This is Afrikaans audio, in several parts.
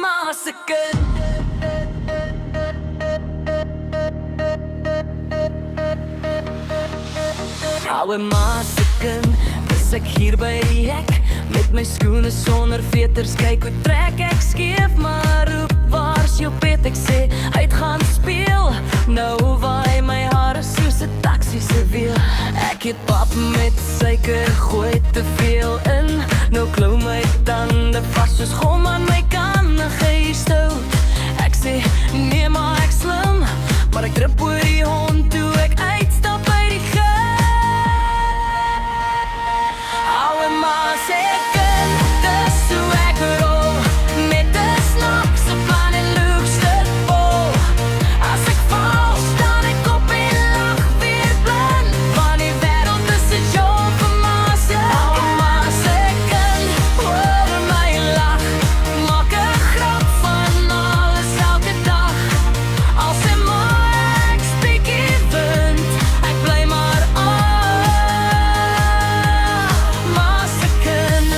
ma se kind. Ouwe ma se kind, is ek hier by die hek met my skoene sonder veters, kyk hoe trek ek skeef, maar roep waar's jou pet, ek sê hy het gaan speel, nou waai my hare soos 'n taxi se wiel, ek het pap met suiker, gooi te veel in, nou klou my tande vas soos gom aan my kan, geestel, ek sê nee maar ek slim, maar ek drip oor die hond toe ek uitstap by die ouwe ma se kind, dis hoe ek rol, met 'n snaakse plan en luxe vol. As ek val, staan ek op en lag weer blind, van die wêreld is 'n job vir ma se ouwe ma se kind, hoor my lach, maak 'n grap van alles elke dag, al sê maar ek spiekie wind, ek bly maar ma se kind.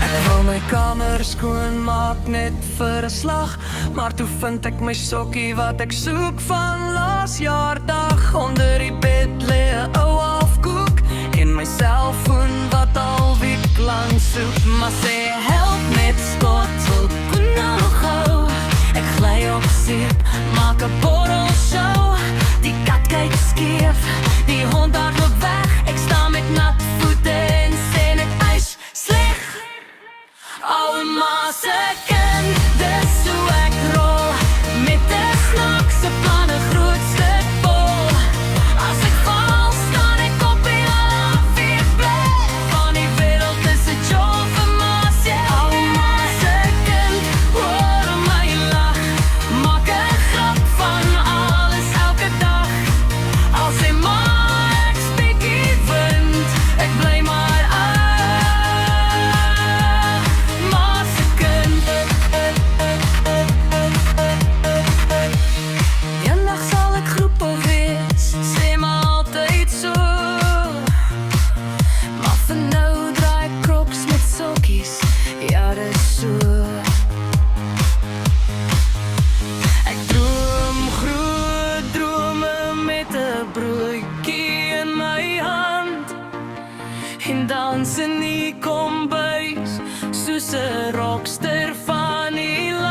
Ek wil my kamer skoon maak net vir 'n slag, maar toe vind ek my sokkie wat ek soek van laas jaar dag. Onder die bed lê 'n ou halfkoek en my selfoon wat al week lank soek, maar sê help net skottel, kon nou gou. Ek gly op seep, maak 'n borrel show, die kat kyk skeef, die hond hardloop weg, ek staan met nat voete en sê net ys sleg. Ouwe ma se kind, dis hoe ek rol, met 'n snaakse plan, 'n groot stuk vol. As ek val, staan ek op en lag weer bly, van die wêreld is 'n job vir ma se ouwe ma se kind, hoor my lach, maak 'n grap van alles elke dag, al sê maar ek spiekie wind, ek bly maar ma se kind. Eendag sal ek groepel wees, sê maar altyd so, maar vir nou draai ek crocs met sokkies, ja dis so. Ek droom groot drome met 'n broodjie in my hand, en dans in die kombuis soos 'n rockster van die land.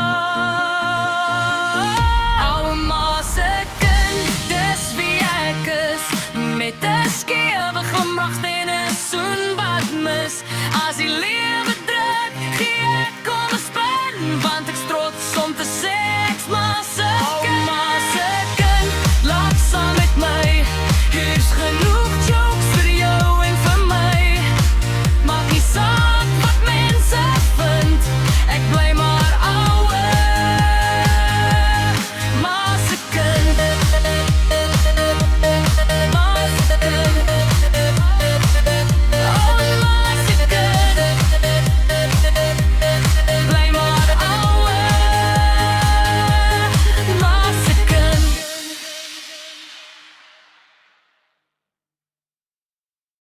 Ouwe ma se kind, dis wie ek is, met 'n skewe glimlach en 'n soen wat mis, as die